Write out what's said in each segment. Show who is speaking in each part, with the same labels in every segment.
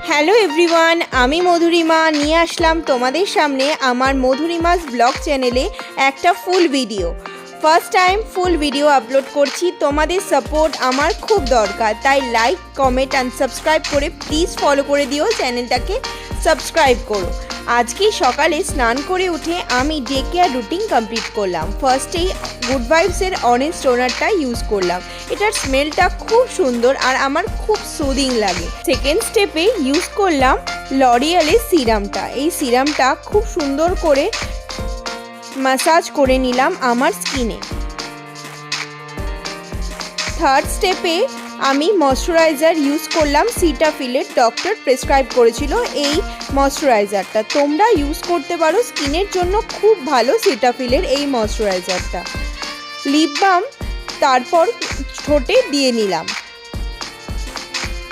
Speaker 1: Hello everyone, আমি মধুরিমা নিয়ে আসলাম তোমাদের সামনে আমার মধুরিমাস ব্লগ চ্যানেলে একটা full video. First time full video upload করছি, তোমাদের সাপোর্ট আমার খুব দরকার, তাই লাইক কমেন্ট অ্যান্ড সাবস্ক্রাইব করে প্লিজ ফলো করে দিও, চ্যানেলটাকে সাবস্ক্রাইব করো। আজকে সকালে স্নান করে উঠে আমি ডে কেয়ার রুটিন কমপ্লিট করলাম। ফার্স্টেই গুড ভাইবসের অরেঞ্জ টোনারটা ইউজ করলাম, এটার স্মেলটা খুব সুন্দর আর আমার খুব সুদিং লাগে। সেকেন্ড স্টেপে ইউজ করলাম লরিয়ালের সিরামটা। এই সিরামটা খুব সুন্দর করে ম্যাসাজ করে নিলাম আমার স্কিনে। থার্ড স্টেপে আমি ময়শ্চারাইজার ইউজ করলাম সিটাফিলের, ডক্টর প্রেসক্রাইব করেছিল এই ময়শ্চারাইজারটা, তোমরা ইউজ করতে পারো, স্কিনের জন্য খুব ভালো সিটাফিলের এই ময়শ্চারাইজারটা। লিপ বাম তারপর ঠোঁটে দিয়ে নিলাম।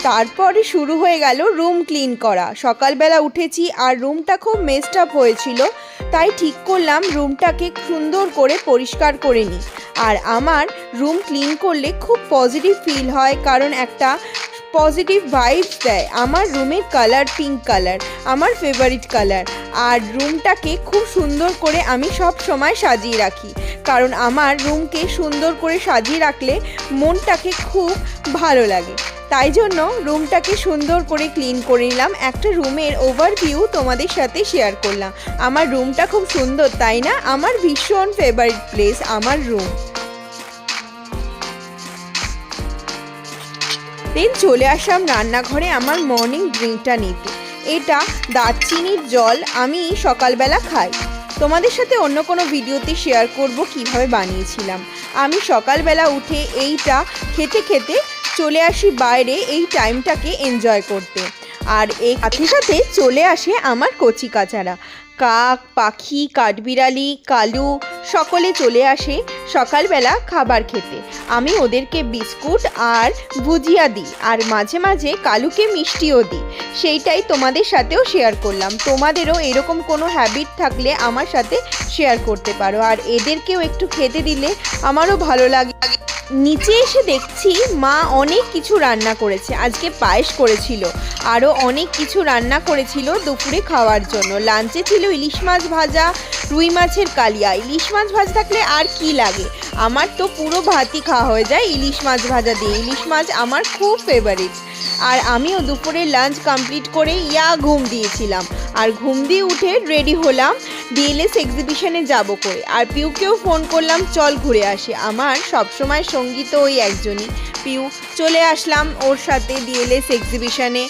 Speaker 1: তারপরে শুরু হয়ে গেল রুম ক্লিন করা। সকালবেলা উঠেছি আর রুমটা খুব মেসড আপ হয়েছিল, তাই ঠিক করলাম রুমটাকে সুন্দর করে পরিষ্কার করে নিই। আর আমার রুম ক্লিন করলে খুব পজিটিভ ফিল হয়, কারণ একটা পজিটিভ ভাইবস দেয়। আমার রুমের কালার পিঙ্ক কালার, আমার ফেভারিট কালার। আর রুমটাকে খুব সুন্দর করে আমি সব সময় সাজিয়ে রাখি, কারণ আমার রুমকে সুন্দর করে সাজিয়ে রাখলে মনটাকে খুব ভালো লাগে। তাই জন্য রুমটাকে সুন্দর করে ক্লিন করে নিলাম। একটা রুমের ওভারভিউ তোমাদের সাথে শেয়ার করলাম। আমার রুমটা খুব সুন্দর, তাই না? আমার ভীষণ ফেভারিট প্লেস আমার রুম। দেন চলে আসলাম রান্নাঘরে আমার মর্নিং ড্রিঙ্কটা নিতে। এটা দারচিনির জল, আমি সকালবেলা খাই। তোমাদের সাথে অন্য কোনো ভিডিওতে শেয়ার করব কিভাবে বানিয়েছিলাম। আমি সকালবেলা উঠে এইটা খেতে খেতে চলে আসি বাইরে এই টাইমটাকে এনজয় করতে। আর এই সাথে সাথে চলে আসে আমার কচি কাচারা, কাক, পাখি, কাঠবিড়ালি, কালু, সকলে চলে আসে সকালবেলা খাবার খেতে। আমি ওদেরকে বিস্কুট আর ভুজিয়া দিই, আর মাঝে মাঝে কালুকে মিষ্টিও দিই। সেইটাই তোমাদের সাথেও শেয়ার করলাম। তোমাদেরও এরকম কোনো হ্যাবিট থাকলে আমার সাথে শেয়ার করতে পারো, আর এদেরকেও একটু খেতে দিলে আমারও ভালো লাগে। নিচে এসে দেখছি মা অনেক কিছু রান্না করেছে। আজকে পায়েস করেছিল, আরও অনেক কিছু রান্না করেছিল দুপুরে খাওয়ার জন্য। লাঞ্চে ছিল ইলিশ মাছ ভাজা, রুই মাছের কালিয়া। ইলিশ মাছ ভাজা থাকলে আর কি লাগে, আমার তো পুরো ভাতই খাওয়া হয়ে যায় ইলিশ মাছ ভাজা দিয়ে। ইলিশ মাছ আমার খুব ফেভারিট। আর আমিও দুপুরে লাঞ্চ কমপ্লিট করে ঘুম দিয়েছিলাম, আর ঘুম দিয়ে উঠে রেডি হলাম ডিএলএস এক্সিবিশনে যাব করে। আর পিউকেও ফোন করলাম চল ঘুরে আসি। আমার সবসময় সঙ্গী তো ওই একজনই, পিউ। চলে আসলাম ওর সাথে ডিএলএস এক্সিবিশনে,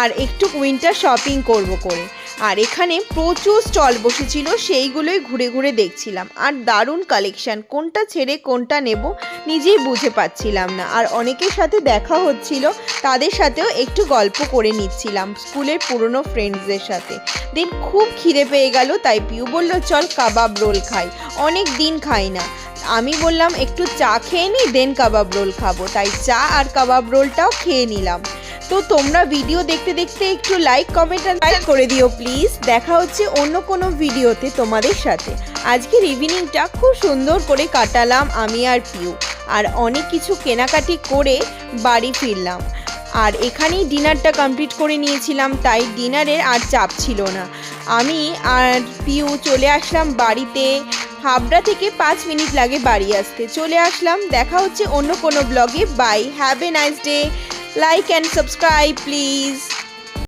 Speaker 1: আর একটু উইন্টার শপিং করব করে। আর এখানে প্রচুর স্টল বসেছিল, সেইগুলোই ঘুরে ঘুরে দেখছিলাম। আর দারুণ কালেকশান, কোনটা ছেড়ে কোনটা নেব নিজেই বুঝে পাচ্ছিলাম না। আর অনেকের সাথে দেখা হচ্ছিল, তাদের সাথেও একটু গল্প করে নিচ্ছিলাম স্কুলের পুরনো ফ্রেন্ডসদের সাথে। দেন খুব খিদে পেয়ে গেল, তাই পিউ বলল চল কাবাব রোল খাই, অনেক দিন খাই না। আমি বললাম একটু চা খেয়ে নিই, দেন কাবাব রোল খাবো। তাই চা আর কাবাব রোলটাও খেয়ে নিলাম। তো তোমরা ভিডিও দেখতে দেখতে একটু লাইক কমেন্ট আর লাইক করে দিও প্লিজ। দেখা হচ্ছে অন্য কোনো ভিডিওতে তোমাদের সাথে। আজকের ইভিনিংটা খুব সুন্দর করে কাটালাম আমি আর পিউ, আর অনেক কিছু কেনাকাটি করে বাড়ি ফিরলাম। আর এখানেই ডিনারটা কমপ্লিট করে নিয়েছিলাম, তাই ডিনারের আর চাপ ছিল না। আমি আর পিউ চলে আসলাম বাড়িতে। হাবড়া থেকে 5 মিনিট লাগে বাড়ি আসতে। চলে আসলাম, দেখা হচ্ছে অন্য কোনো ব্লগে। Bye, have a nice day. Like and subscribe please.